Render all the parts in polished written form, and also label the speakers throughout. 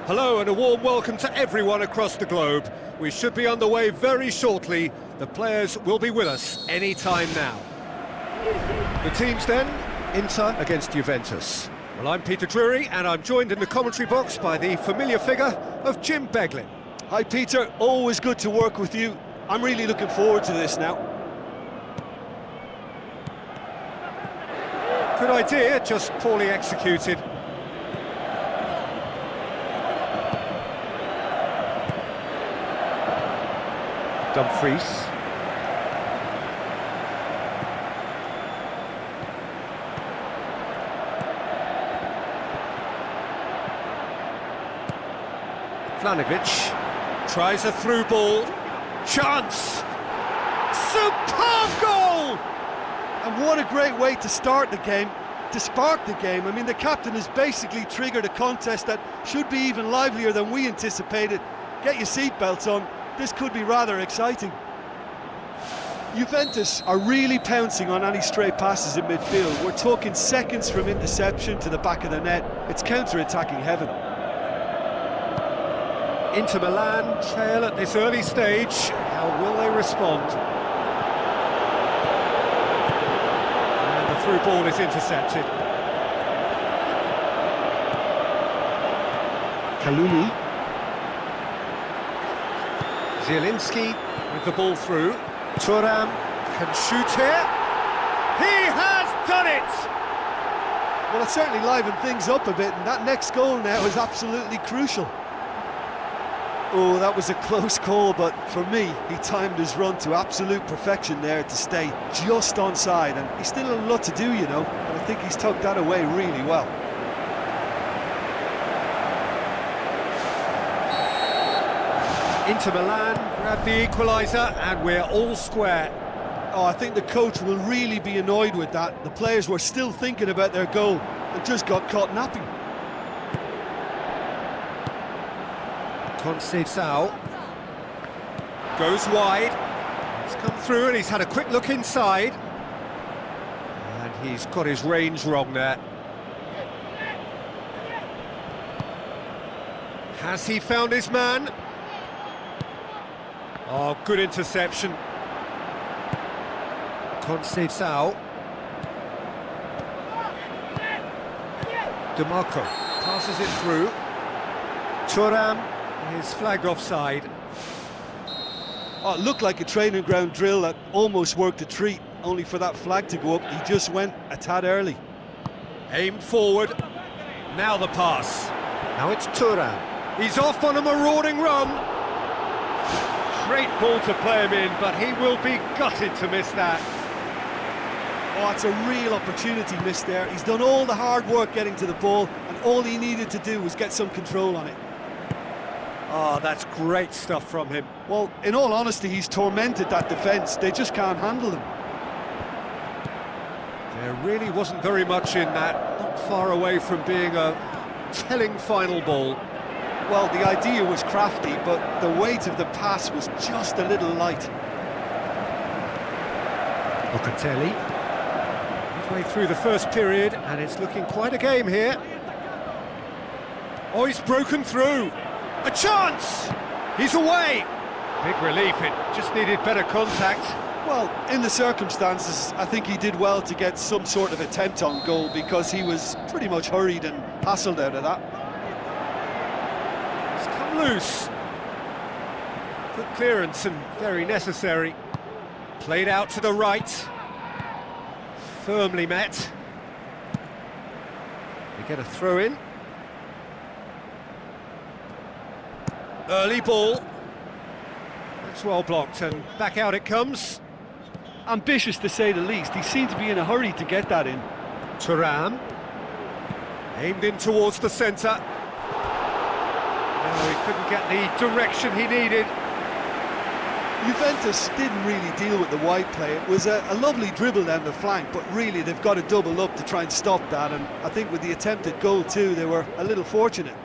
Speaker 1: Hello and a warm welcome to everyone across the globe. We should be underway very shortly. The players will be with us any time now. The teams then, Inter against Juventus. Well, I'm Peter Drury and I'm joined in the commentary box by the familiar figure of Jim Beglin.
Speaker 2: Hi Peter, always good to work with you. I'm really looking forward to this now.
Speaker 1: Good idea, just poorly executed. Dumfries. Vlahovic tries a through ball. Chance! Superb goal!
Speaker 2: And what a great way to start the game, to spark the game. I mean, the captain has basically triggered a contest that should be even livelier than we anticipated. Get your seatbelts on. This could be rather exciting. Juventus are really pouncing on any stray passes in midfield. We're talking seconds from interception to the back of the net. It's counter-attacking heaven.
Speaker 1: Inter Milan trail at this early stage. How will they respond? And the through ball is intercepted.
Speaker 2: Kalulu.
Speaker 1: Zielinski with the ball through. Thuram can shoot here. He has done it!
Speaker 2: Well, it certainly livened things up a bit, and that next goal now is absolutely crucial. Oh, that was a close call, but for me, he timed his run to absolute perfection there to stay just onside, and he's still a lot to do, you know, but I think he's tucked that away really well.
Speaker 1: Inter Milan grab the equaliser and we're all square.
Speaker 2: Oh, I think the coach will really be annoyed with that. The players were still thinking about their goal and just got caught napping.
Speaker 1: Conceição goes wide. He's come through and he's had a quick look inside. And he's got his range wrong there. Has he found his man? Oh, good interception. Conceição. DeMarco passes it through. Thuram is flagged offside.
Speaker 2: Oh, it looked like a training ground drill that almost worked a treat, only for that flag to go up. He just went a tad early.
Speaker 1: Aimed forward. Now the pass. Now it's Thuram. He's off on a marauding run. Great ball to play him in, but he will be gutted to miss that.
Speaker 2: Oh, it's a real opportunity missed there. He's done all the hard work getting to the ball, and all he needed to do was get some control on it.
Speaker 1: Oh, that's great stuff from him.
Speaker 2: Well, in all honesty, he's tormented that defence. They just can't handle him.
Speaker 1: There really wasn't very much in that, not far away from being a telling final ball.
Speaker 2: Well, the idea was crafty, but the weight of the pass was just a little light.
Speaker 1: Locatelli, midway through the first period, and it's looking quite a game here. Oh, he's broken through. A chance! He's away! Big relief, it just needed better contact.
Speaker 2: Well, in the circumstances, I think he did well to get some sort of attempt on goal, because he was pretty much hurried and hassled out of that.
Speaker 1: Loose. Good clearance and very necessary. Played out to the right. Firmly met. We get a throw in. Early ball. That's well blocked and back out it comes.
Speaker 2: Ambitious to say the least. He seemed to be in a hurry to get that in.
Speaker 1: Thuram. Aimed in towards the centre. No, he couldn't get the direction he needed.
Speaker 2: Juventus didn't really deal with the wide play. It was a lovely dribble down the flank, but really they've got to double up to try and stop that, and I think with the attempted goal too, they were a little fortunate.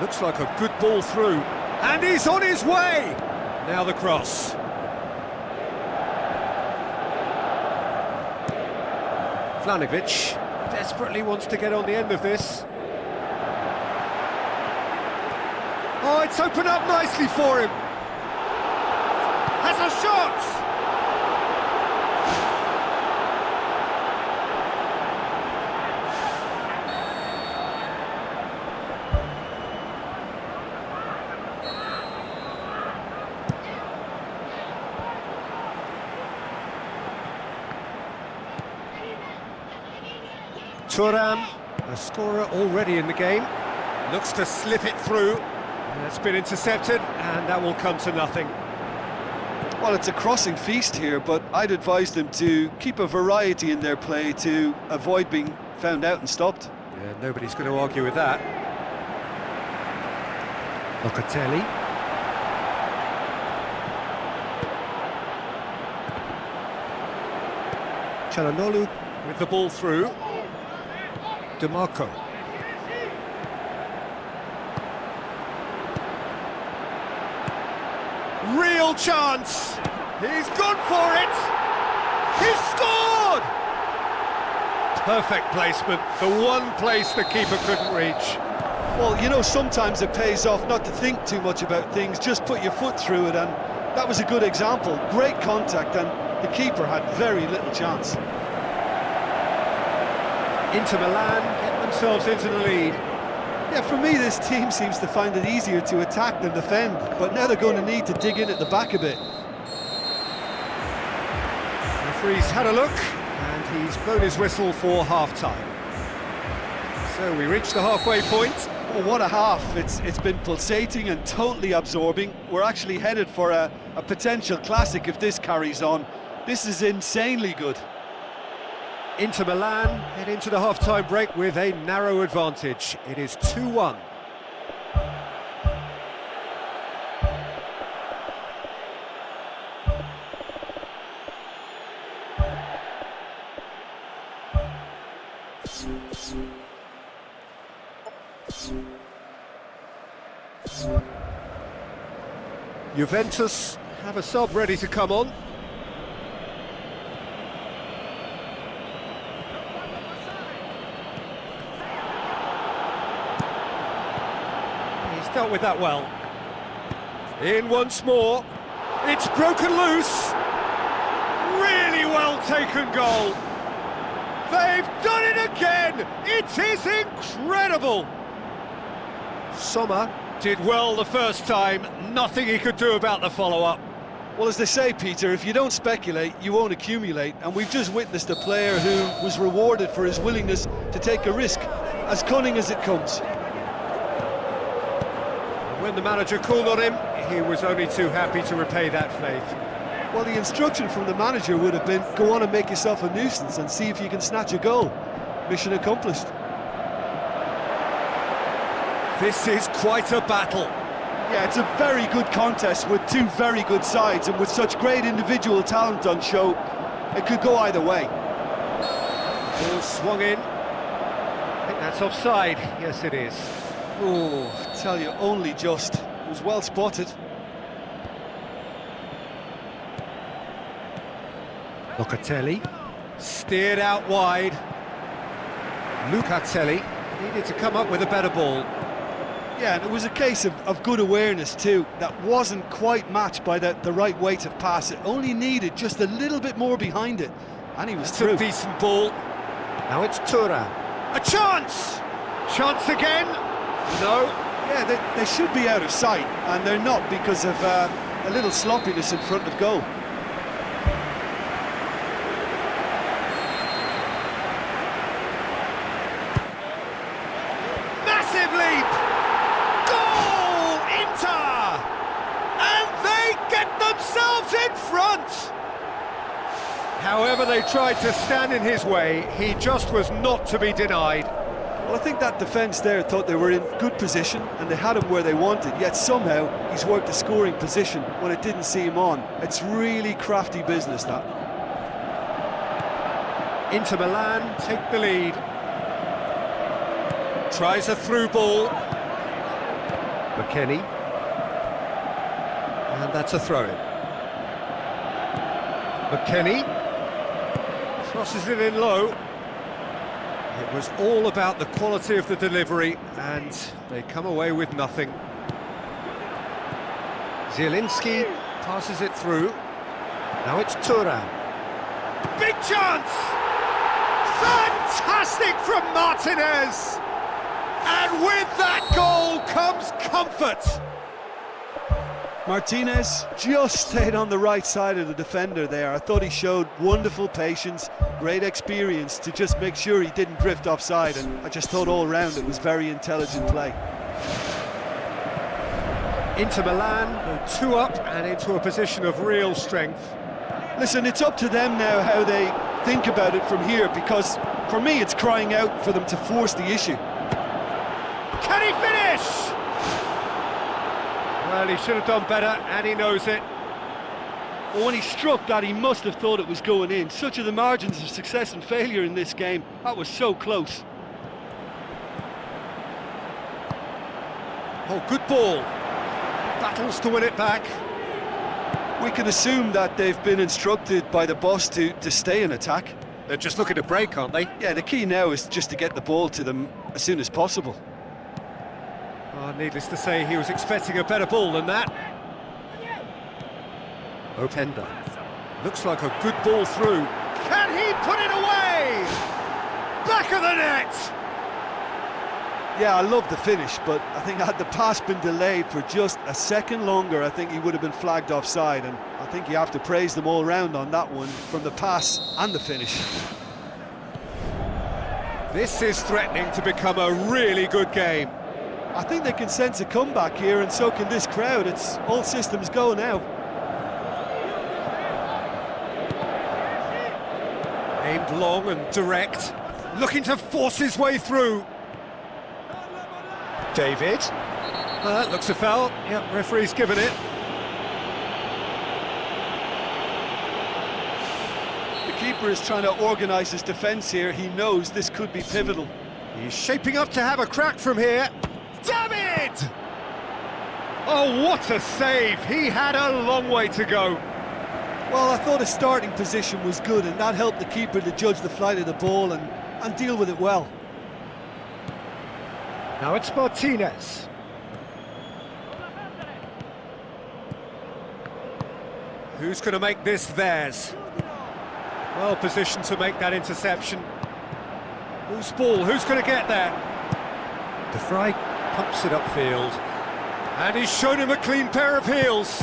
Speaker 1: Looks like a good ball through, and he's on his way! Now the cross. Vlahovic desperately wants to get on the end of this. Oh, it's opened up nicely for him. Has a shot! Thuram, a scorer already in the game, looks to slip it through. It's been intercepted, and that will come to nothing.
Speaker 2: Well, it's a crossing feast here, but I'd advise them to keep a variety in their play to avoid being found out and stopped.
Speaker 1: Yeah, nobody's going to argue with that. Locatelli. Çalhanoğlu with the ball through. DeMarco. Real chance! He's gone for it! He's scored! Perfect placement, the one place the keeper couldn't reach.
Speaker 2: Well, you know, sometimes it pays off not to think too much about things, just put your foot through it, and that was a good example. Great contact, and the keeper had very little chance.
Speaker 1: Inter Milan get themselves into the lead.
Speaker 2: Yeah, for me, this team seems to find it easier to attack than defend, but now they're going to need to dig in at the back a bit.
Speaker 1: The referee's had a look, and he's blown his whistle for half-time. So we reach the halfway point.
Speaker 2: Oh, what a half. It's been pulsating and totally absorbing. We're actually headed for a potential classic if this carries on. This is insanely good.
Speaker 1: Inter Milan head into the half-time break with a narrow advantage. It is 2-1. Juventus have a sub ready to come on. Dealt with that well. In once more. It's broken loose. Really well taken goal. They've done it again. It is incredible. Sommer did well the first time. Nothing he could do about the follow-up.
Speaker 2: Well, as they say, Peter, if you don't speculate, you won't accumulate. And we've just witnessed a player who was rewarded for his willingness to take a risk, as cunning as it comes.
Speaker 1: When the manager called on him, he was only too happy to repay that faith.
Speaker 2: Well, the instruction from the manager would have been, go on and make yourself a nuisance and see if you can snatch a goal. Mission accomplished.
Speaker 1: This is quite a battle.
Speaker 2: Yeah, it's a very good contest with two very good sides, and with such great individual talent on show, it could go either way.
Speaker 1: Ball swung in. I think that's offside. Yes, it is.
Speaker 2: Oh, I tell you, only just. It was well spotted.
Speaker 1: Locatelli steered out wide. Locatelli needed to come up with a better ball.
Speaker 2: Yeah, and it was a case of good awareness too. That wasn't quite matched by the right weight of pass. It only needed just a little bit more behind it, and he was through.
Speaker 1: A decent ball. Now it's Thuram. A chance! Chance again? No.
Speaker 2: Yeah, they should be out of sight, and they're not because of a little sloppiness in front of goal.
Speaker 1: Massive leap! Goal! Inter! And they get themselves in front! However they tried to stand in his way, he just was not to be denied.
Speaker 2: Well, I think that defence there thought they were in good position and they had him where they wanted, yet somehow he's worked a scoring position when it didn't see him on. It's really crafty business, that.
Speaker 1: Inter Milan take the lead. Tries a through ball. McKennie. And that's a throw-in. McKennie crosses it in low. It was all about the quality of the delivery, and they come away with nothing. Zielinski passes it through. Now it's Thuram. Big chance! Fantastic from Martinez! And with that goal comes comfort.
Speaker 2: Martinez just stayed on the right side of the defender there. I thought he showed wonderful patience, great experience to just make sure he didn't drift offside, and I just thought all round it was very intelligent play.
Speaker 1: Inter Milan go 2 up and into a position of real strength.
Speaker 2: Listen, it's up to them now how they think about it from here, because for me it's crying out for them to force the issue.
Speaker 1: Can he finish? Well, he should have done better, and he knows it.
Speaker 2: Well, when he struck that, he must have thought it was going in. Such are the margins of success and failure in this game. That was so close.
Speaker 1: Oh, good ball. Battles to win it back.
Speaker 2: We can assume that they've been instructed by the boss to stay in attack.
Speaker 1: They're just looking to break, aren't they?
Speaker 2: Yeah, the key now is just to get the ball to them as soon as possible.
Speaker 1: Oh, needless to say, he was expecting a better ball than that. Openda. Looks like a good ball through. Can he put it away? Back of the net!
Speaker 2: Yeah, I love the finish, but I think had the pass been delayed for just a second longer, I think he would have been flagged offside, and I think you have to praise them all round on that one, from the pass and the finish.
Speaker 1: This is threatening to become a really good game.
Speaker 2: I think they can sense a comeback here, and so can this crowd. It's all systems go now.
Speaker 1: Aimed long and direct, looking to force his way through. David. Looks a foul. Yep, referee's given it.
Speaker 2: The keeper is trying to organise his defence here. He knows this could be pivotal.
Speaker 1: He's shaping up to have a crack from here. David! Oh, what a save! He had a long way to go.
Speaker 2: Well, I thought his starting position was good, and that helped the keeper to judge the flight of the ball and deal with it well.
Speaker 1: Now it's Martinez. Who's going to make this theirs? Well positioned to make that interception. Whose ball? Who's going to get there? De Vrij pumps it upfield. And he's shown him a clean pair of heels.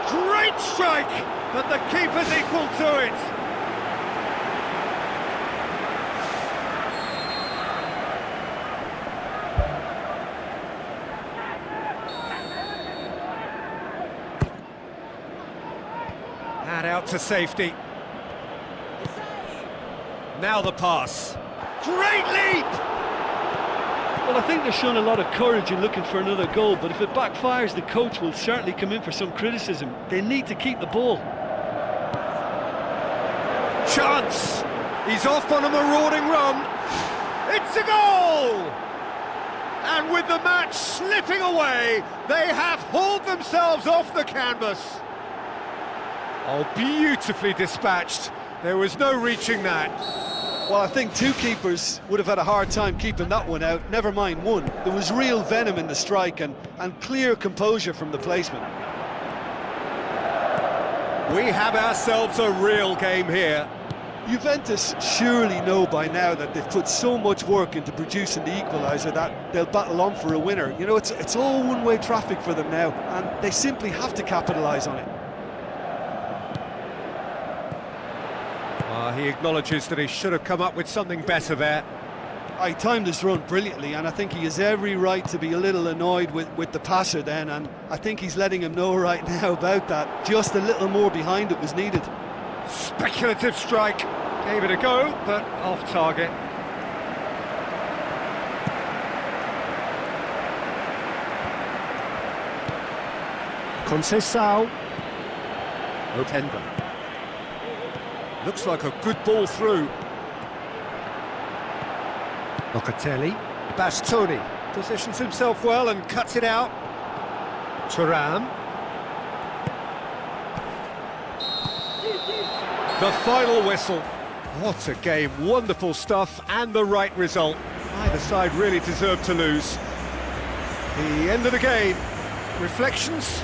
Speaker 1: Great strike, but the keeper's equal to it. And out to safety. Now the pass. Great leap!
Speaker 2: Well, I think they've shown a lot of courage in looking for another goal, but if it backfires, the coach will certainly come in for some criticism. They need to keep the ball.
Speaker 1: Chance! He's off on a marauding run. It's a goal! And with the match slipping away, they have hauled themselves off the canvas. Oh, beautifully dispatched. There was no reaching that.
Speaker 2: Well, I think two keepers would have had a hard time keeping that one out, never mind one. There was real venom in the strike and clear composure from the placement.
Speaker 1: We have ourselves a real game here.
Speaker 2: Juventus surely know by now that they've put so much work into producing the equaliser that they'll battle on for a winner. You know, it's all one-way traffic for them now, and they simply have to capitalise on it.
Speaker 1: He acknowledges that he should have come up with something better there.
Speaker 2: He timed his run brilliantly, and I think he has every right to be a little annoyed with the passer then, and I think he's letting him know right now about that. Just a little more behind it was needed.
Speaker 1: Speculative strike. Gave it a go, but off target. Conceição. Openda. Looks like a good ball through. Locatelli. Bastoni positions himself well and cuts it out. Thuram. The final whistle. What a game, wonderful stuff and the right result. Neither side really deserved to lose. The end of the game. Reflections?